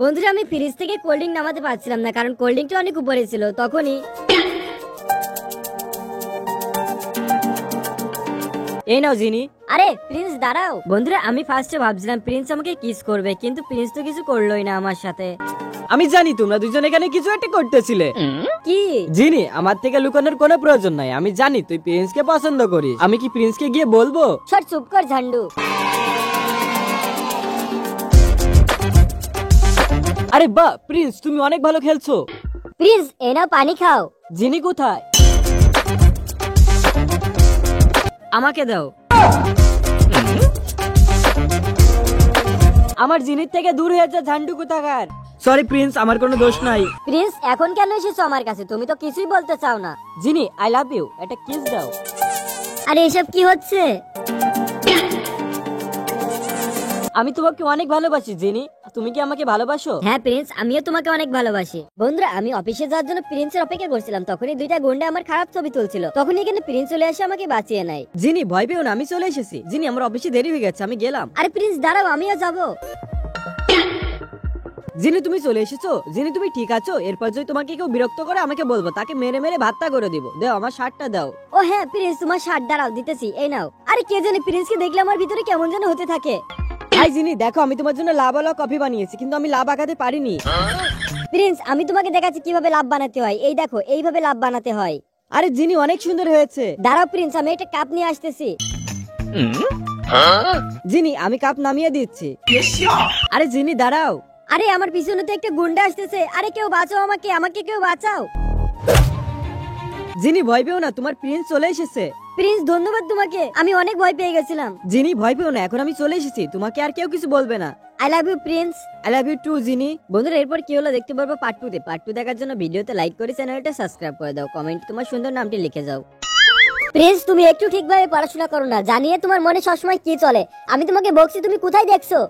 বন্ধুরা আমি ফ্রিজ থেকে কোল্ড ড্রিঙ্ক নামাতে পারছিলাম না, কারণ কোল্ড ড্রিঙ্কটা অনেক উপরে ছিল। তখনই এই নাও জিনি। আরে প্রিন্স দাঁড়াও। বন্ধুরা আমি ফার্স্টে ভাবছিলাম প্রিন্স আমাকে কিস করবে, কিন্তু প্রিন্স তো কিছু করলোই না আমার সাথে। আমি জানি তোমরা দুজন এখানে কিছু একটা করতেছিলে। কি জিনি, আমার থেকে লুকানোর কোনো প্রয়োজন নাই, আমি জানি তুই প্রিন্সকে পছন্দ করিস। আমি কি প্রিন্সকে গিয়ে বলবো? সর চুপ কর ঝান্ডু। আরে বাহ প্রিন্স, তুমি অনেক ভালো খেলছো। প্রিন্স এ নাও পানি খাও। জিনি কোথায়? আমাকে দাও। আমার জিনির থেকে দূর হয়ে যা ঝান্ডু কোথাকার। সরি প্রিন্স, আমার কোনো দোষ নাই। প্রিন্স এখন কেন এসেছো আমার কাছে? তুমি তো কিছুই বলতে চাও না। জিনি আই লাভ ইউ, একটা কিস দাও। আরে এসব কি হচ্ছে? আমি তোমাকে অনেক ভালোবাসি জিনি, তুমি কি আমাকে ভালোবাসো? হ্যাঁ প্রিন্স, আমিও তোমাকে অনেক ভালোবাসি। বন্ধুরা আমি অফিসে যাওয়ার জন্য প্রিন্সের অপেক্ষা করছিলাম, তখনই দুইটা গুন্ডা আমার খারাপ ছবি তুলছিল। তখনই এখানে প্রিন্স চলে এসে আমাকে বাঁচিয়ে নেয়। জিনি ভয় পেও না, আমি চলে এসেছি। জিনি আমার অফিসে দেরি হয়ে গেছে, আমি গেলাম। আরে প্রিন্স দাঁড়াও, আমিও যাবো। জিনি তুমি চলে এসেছো? জিনি তুমি ঠিক আছো? এরপর যদি তোমাকে কেউ বিরক্ত করে আমাকে বলবো, তাকে মেরে মেরে ভাতটা করে দিব। দাও আমার শার্টটা দাও। ও হ্যাঁ প্রিন্স, তোমার শার্ট দাঁড়াও দিতেছি, এই নাও। আরে কে জানে প্রিন্সকে দেখলে আমার ভিতরে কেমন যেন হতে থাকে। হাই জিনি, দেখো আমি তোমার জন্য লাভ কফি বানিয়েছি, কিন্তু আমি লাভ আগাতে পারিনি। প্রিন্স আমি তোমাকে দেখাচ্ছি কিভাবে লাভ বানাতে হয়। এই দেখো, এইভাবে লাভ বানাতে হয়। আরে জিনি অনেক সুন্দর হয়েছে। দাঁড়াও প্রিন্স, আমি একটা কাপ নিয়ে আসতেছি। জিনি আমি কাপ নামিয়ে দিচ্ছি। আরে জিনি দাঁড়াও। আরে আমার পিছনে তো একটা গুন্ডা আসতেছে। আরে কেউ বাঁচাও আমাকে, আমাকে কেউ বাঁচাও। জিনি ভয় পেও না, তোমার প্রিন্স চলে এসেছে। প্রিন্স ধন্যবাদ তোমাকে, আমি অনেক ভয় পেয়ে গেছিলাম। জিনি ভয় পেও না, এখন আমি চলে এসেছি, তোমাকে আর কেউ কিছু বলবে না। I love you Prince. I love you too Jini. বন্ধুরা এরপর কি হলো দেখতে পারবো পার্ট 2 তে। পার্ট 2 দেখার জন্য ভিডিওতে লাইক করে চ্যানেলটা সাবস্ক্রাইব করে দাও, কমেন্ট তোমার সুন্দর নামটি লিখে যাও। প্রিন্স তুমি একটু ঠিকভাবে পড়াশোনা করো না, জানিয়ে তোমার মনে সবসময় কি চলে। আমি তোমাকে বকছি, তুমি কোথায় দেখছো?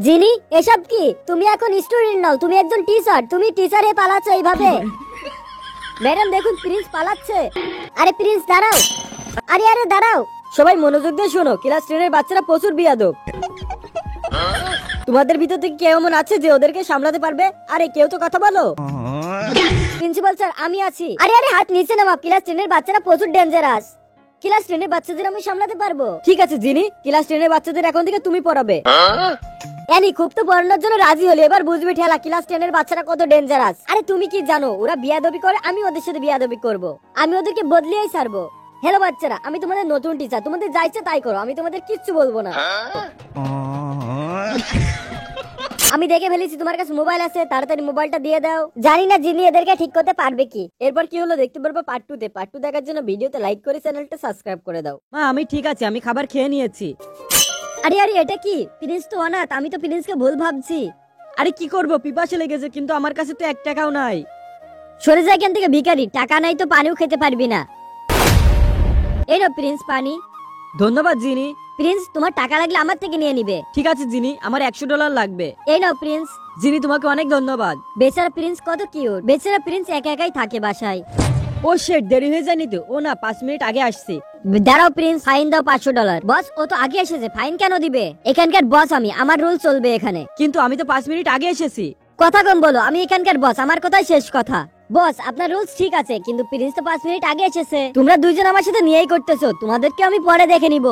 জিনি এসব কি? তুমি এখন স্টুডেন্ট নাও, তুমি একজন টিচার। তুমি টিচারে পালাচ্ছ এইভাবে। ম্যাডাম দেখুন প্রিন্স পালাচ্ছে। আরে প্রিন্স দাঁড়াও। আরে আরে দাঁড়াও। সবাই মনোযোগ দিয়ে শোনো, ক্লাস 10 এর বাচ্চারা প্রচুর বিয়াদব। তোমাদের ভিতর থেকে কেউ এমন আছে যে ওদেরকে সামলাতে পারবে? আরে কেউ তো কথা বলো। প্রিন্সিপাল স্যার আমি আছি। আরে আরে হাত নিচে নামাও, ক্লাস 10 এর বাচ্চারা প্রচুর ডেঞ্জারাস। ক্লাস 10 এর বাচ্চাদের আমি সামলাতে পারবো। ঠিক আছে জিনি, ক্লাস 10 এর বাচ্চাদের এখন থেকে তুমি পড়াবে। এনি খুব তো পড়ানোর জন্য রাজি হলি, এবার বুঝবি ঠেলা ক্লাস 10 এর বাচ্চারা কত ডেঞ্জারাস। আরে তুমি কি জানো ওরা বিয়াদবি করে, আমি ওদের সাথে বিয়াদবি করব। আমি ওদেরকে বদলিয়েই ছাড়বো। হ্যালো বাচ্চারা, আমি তোমাদের নতুন টিচার, তোমাদের যা ইচ্ছে তাই করো, আমি তোমাদের কিচ্ছু বলবো না। আমি দেখে ফেলেছি তোমার কাছে মোবাইল আছে, তাড়াতাড়ি মোবাইলটা দিয়ে দাও। জানি না জিনি এদেরকে ঠিক করতে পারবে কি। এরপর কি হলো দেখতে পারবো পার্ট 2 তে। পার্ট 2 দেখার জন্য ভিডিওতে লাইক করে চ্যানেলটা সাবস্ক্রাইব করে দাও। মা আমি ঠিক আছে, আমি খাবার খেয়ে নিয়েছি। আরে আরে এটা কি? প্রিন্স তো অনাথ, আমি তো প্রিন্সকে ভুল ভাবছি। আরে কি করবো, পিপাসা লেগেছে, কিন্তু আমার কাছে তো 1 টাকাও নাই। সরে যা এখান থেকে ভিখারি, টাকা নাই তো পানিও খেতে পারবি না। এই নাও প্রিন্স পানি। ধন্যবাদ জিনি। প্রিন্স তোমার টাকা লাগলে আমার থেকে নিয়ে নিবে। ঠিক আছে জিনি, আমার $100 লাগবে। এই নাও প্রিন্স। জিনি তোমাকে অনেক ধন্যবাদ। বেচারা প্রিন্স কত কিউট। বেচারা প্রিন্স একা একাই থাকে বাসায়। ও শিট, দেরি হয়ে যায়নি তো? ও না, 5 মিনিট আগে আসছি। দাঁড়াও প্রিন্স, ফাইন দাও $500। বস ও তো আগে এসেছে, ফাইন কেন দিবে? এখানকার বস আমি, আমার রুল চলবে এখানে। কিন্তু আমি তো 5 মিনিট আগে এসেছি। কথা কম বলো, আমি এখানকার বস, আমার কথাই শেষ কথা। বস আপনার রুলস ঠিক আছে, কিন্তু প্রিন্স তো 5 মিনিট আগে এসেছে। তোমরা দুইজন আমার সাথে নিয়েই করতেছো, তোমাদেরকে আমি পরে দেখে নিব।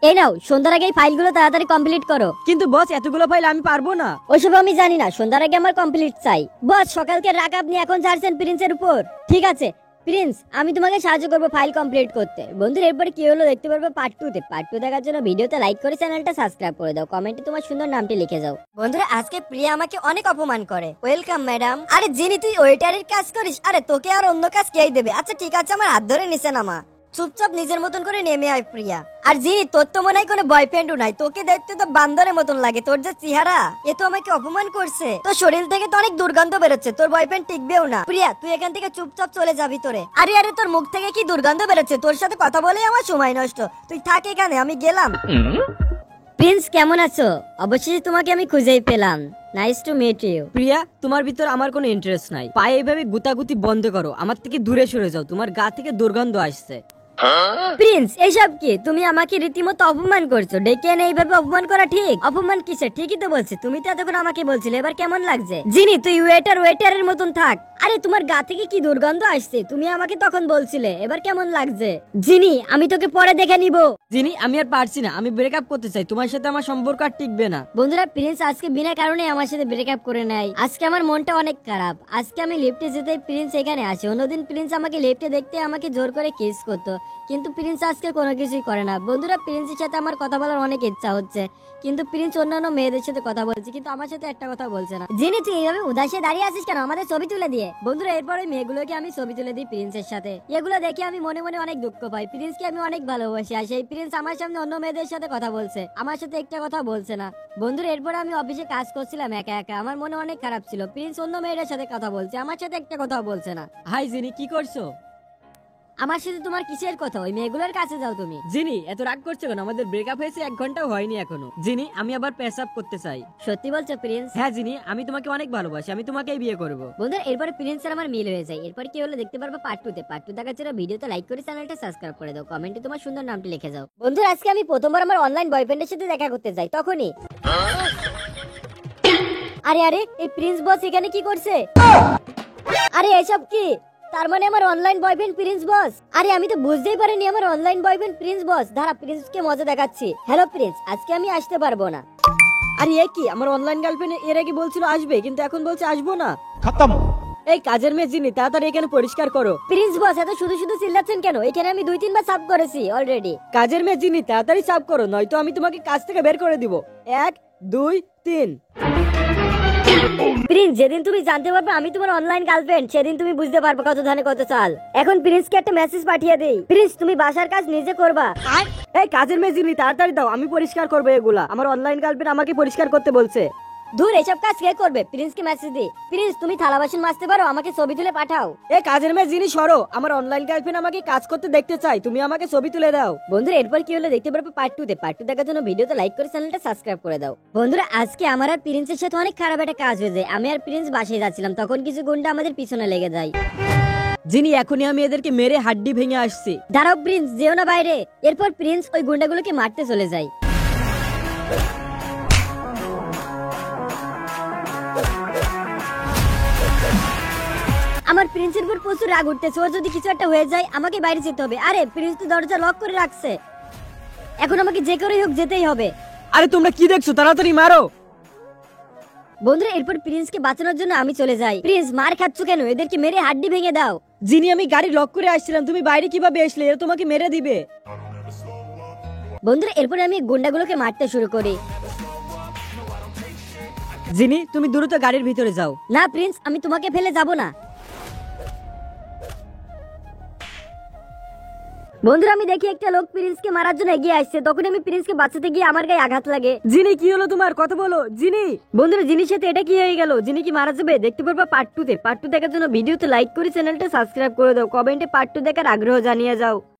এই নাও, সন্ধ্যার আগে এই ফাইলগুলো তাড়াতাড়ি কমপ্লিট করো। কিন্তু বস এতগুলো ফাইল আমি পারবো না। ওইসব আমি জানি না, সন্ধ্যার আগে আমার কমপ্লিট চাই। বস সকালকে রাগ আপনি এখন ছাড়ছেন প্রিন্সের উপর। ঠিক আছে প্রিন্স, আমি তোমাকে সাহায্য করবো ফাইল কমপ্লিট করতে। বন্ধুরা এরপর কি হলো দেখতে পারবো পার্ট 2 তে। পার্ট 2 দেখার জন্য ভিডিওতে লাইক করে চ্যানেলটা সাবস্ক্রাইব করে দাও, কমেন্টে তোমার সুন্দর নামটি লিখে যাও। বন্ধুরা আজকে প্রিয়া আমাকে অনেক অপমান করে। Welcome madam. আরে জিনি তুই ওয়েটারের কাজ করিস? আরে তোকে আর অন্য কাজ কে দেবে? আচ্ছা ঠিক আছে, আমার হাত ধরে নিচে নামা। চুপচাপ নিজের মতন করে নেমে আয় প্রিয়া। আর জিনি তোর তো মনে হয় কোনো বয়ফ্রেন্ডও নাই, তোকে দেখতে তো বান্দরের মতন লাগে। তোর যে চেহারা, এ তো আমাকে অপমান করছে। তোর শরীর থেকে তো অনেক দুর্গন্ধ বেরোচ্ছে, তোর বয়ফ্রেন্ড টিকবেও না। প্রিয়া তুই এখান থেকে চুপচাপ চলে যাবি তোরে। আরে আরে তোর মুখ থেকে কি দুর্গন্ধ বেরোচ্ছে? তোর সাথে কথা বলে আমার সময় নষ্ট। তুই থাক এখানে, আমি গেলাম। প্রিন্স কেমন আছো? অবশেষে তোমাকে আমি খুঁজেই পেলাম। Nice to meet you. Priya তোমার ভিতর আমার কোনো ইন্টারেস্ট নাই। পায়ে এইভাবে গুতাগুতি বন্ধ করো, আমার থেকে দূরে সরে যাও, তোমার গা থেকে দুর্গন্ধ আসছে। প্রিন্স এসব কি? তুমি আমাকে রীতিমতো অপমান করছো। ডেকে এনে এইভাবে অপমান করা ঠিক? অপমান কিসের? ঠিকই তো বলছি, তুমি তো এতক্ষণ আমাকে বলছিলে, এবার কেমন লাগছে? জিনি তুই ওয়েটারের মতন থাক। আরে তোমার গা থেকে কি দুর্গন্ধ আসছে, তুমি আমাকে তখন বলছিলে, এবার কেমন লাগছে? জিনি আমি তোকে পরে দেখে নিব। জিনি আমি আর পারছি না, আমি ব্রেকআপ করতে চাই, তোমার সাথে আমার সম্পর্ক আর টিকবে না। বন্ধুরা প্রিন্স আজকে বিনা কারণে আমার সাথে ব্রেকআপ করে নেয়। আজকে আমার মনটা অনেক খারাপ। আজকে আমি লিফটে যেতে প্রিন্স এখানে আসে। অন্যদিন প্রিন্স আমাকে লিফটে দেখতে আমাকে জোর করে কিস করতো, কিন্তু প্রিন্স আজকে কোনো কিছুই করে না। বন্ধুরা প্রিন্সের সাথে আমার কথা বলার অনেক ইচ্ছা হচ্ছে, কিন্তু প্রিন্স অন্যান্য মেয়েদের সাথে কথা বলছে, কিন্তু আমার সাথে একটা কথা বলছে না। জিনি তুই এইভাবে উদাসে দাঁড়িয়ে আছিস কেন? আমাদের ছবি তুলে দিয়ে। বন্ধুরা এরপর ওই মেয়েগুলোকে আমি ছবি তুলে দিই প্রিন্সের সাথে। এগুলো দেখে আমি মনে মনে অনেক দুঃখ পাই। প্রিন্সকে আমি অনেক ভালোবাসি, আর সেই প্রিন্স আমার সামনে অন্য মেয়েদের সাথে কথা বলছে, আমার সাথে একটা কথা বলছে না। বন্ধুরা এরপরে আমি অফিসে কাজ করছিলাম একা একা, আমার মনে অনেক খারাপ ছিল। প্রিন্স অন্য মেয়েদের সাথে কথা বলছে, আমার সাথে একটা কথা বলছে না। হাই জিনি, কি করছো? আমার সাথে তোমার কিসের কথা? ওই মেয়েগুলোর কাছে যাও তুমি। জিনি এত রাগ করছো কেন? আমাদের ব্রেকআপ হয়েছে 1 ঘন্টাও হয়নি এখনো। জিনি আমি আবার পেশাব করতে চাই। সত্যি বলছো প্রিন্স? হ্যাঁ জিনি, আমি তোমাকে অনেক ভালোবাসি, আমি তোমাকেই বিয়ে করব। বন্ধুরা এরপরে প্রিন্স আর আমার মিল হয়ে যায়। এরপর কি হলো দেখতে পারবো পার্ট 2 তে। পার্ট 2 দেখার জন্য ভিডিওতে লাইক করে চ্যানেলটা সাবস্ক্রাইব করে দাও, কমেন্টে তোমার সুন্দর নামটি লিখে যাও। বন্ধুরা আজকে আমি প্রথমবার আমার অনলাইন বয়ফ্রেন্ডের সাথে দেখা করতে যাই, তখনই আরে আরে এই প্রিন্স বস এখানে কি করছে? আরে এসব কি? তার মানে আমার অনলাইন বয়ফ্রেন্ড প্রিন্স বস? আরে আমি তো বুঝতেই পারিনি আমার অনলাইন বয়ফ্রেন্ড প্রিন্স বস। দাঁড়া প্রিন্সকে মজা দেখাচ্ছি। হ্যালো প্রিন্স, আজকে আমি আসতে পারবো না। আরে এ কি? আমার অনলাইন গার্লফ্রেন্ড এর আগে বলছিল আসবে, কিন্তু এখন বলছে আসবো না। खत्म। এই কাজের মেয়ে জিনি, তাড়াতাড়ি এখানে পরিষ্কার করো। প্রিন্স বস এত শুধু শুধু চিল্লাচ্ছেন কেন? এখানে আমি 2-3 বার সাফ করেছি অলরেডি। কাজের মেয়ে জিনি, তাড়াতাড়ি সাফ করো, নয়তো আমি তোমাকে কাজ থেকে বের করে দিব। 1 2 3। প্রিন্স যেদিন তুমি জানতে পারবে আমি তোমার অনলাইন গার্লফ্রেন্ড, সেদিন তুমি বুঝতে পারবে কত ধানে কত চাল। এখন প্রিন্সকে একটা মেসেজ পাঠিয়ে দেই। প্রিন্স তুমি বাসার কাজ নিজে করবা। এই কাজের মেয়ে জিনি, তাড়াতাড়ি দাও, আমি পরিষ্কার করবো এগুলা। আমার অনলাইন গার্লফ্রেন্ড আমাকে পরিষ্কার করতে বলছে। দূর, এসব কাজ কে করবে? প্রিন্সকে মেসেজ দি। প্রিন্স তুমি থালা বাসন মাজতে পারো, আমাকে ছবি তুলে পাঠাও। এই কাজের মেয়ে জিনি সরো, আমার অনলাইন গার্লফ্রেন্ড আমাকে কাজ করতে দেখতে চাই, তুমি আমাকে ছবি তুলে দাও। বন্ধুরা এরপর কি হলো দেখতে পারবে পার্ট 2 তে। পার্ট 2 দেখার জন্য ভিডিওতে লাইক করে চ্যানেলটা সাবস্ক্রাইব করে দাও। বন্ধুরা আজকে আমার আর প্রিন্সের সাথে অনেক খারাপ একটা কাজ হয়ে যায়। আমি আর প্রিন্স বাসায় যাচ্ছিলাম, তখন কিছু গুন্ডা আমাদের পিছনে লেগে যায়। জিনি এখনই আমি এদেরকে মেরে হাড্ডি ভেঙে আসছি। দাঁড়াও প্রিন্স, যেও না বাইরে। এরপর প্রিন্স ওই গুন্ডাগুলোকে মারতে চলে যায়। আমার প্রিন্সের উপর প্রচুর রাগ উঠতেছে। ওর যদি কিছু একটা হয়ে যায় আমাকে বাইরে যেতে হবে। আরে প্রিন্স তো দরজা লক করে রাখছে, এখন আমাকে যে করেই হোক যেতেই হবে। আরে তোমরা কি দেখছো? তাড়াতাড়ি মারো। বন্ধুরা এরপর প্রিন্সকে বাঁচানোর জন্য আমি চলে যাই। প্রিন্স মার খাচ্ছ কেন? এদেরকে মেরে হাড্ডি ভেঙে দাও। জিনি আমি গাড়ি লক করে আসছিলাম, তুমি বাইরে কিভাবে আসলে? এরা তোমাকে মেরে দিবে। বন্ধুরা এরপরে আমি গুন্ডাগুলোকে মারতে শুরু করি। জিনি তুমি দ্রুত গাড়ির ভিতরে যাও। না প্রিন্স, আমি তোমাকে ফেলে যাব না। বন্ধুরা আমি দেখি একটা লোক প্রিন্সকে মারার জন্য এগিয়ে আসছে, তখন আমি প্রিন্সকে বাঁচাতে গিয়ে আমার গায়ে আঘাত লাগে। জিনি কি হলো তোমার? কথা বলো জিনি। বন্ধুরা জিনির সাথে এটা কি হয়ে গেল? জিনি কি মারা যাবে? দেখতে পারবা পার্ট 2 তে। পার্ট 2 দেখার জন্য ভিডিওতে লাইক করে চ্যানেলটা সাবস্ক্রাইব করে দাও, কমেন্টে পার্ট 2 দেখার আগ্রহ জানিয়ে যাও।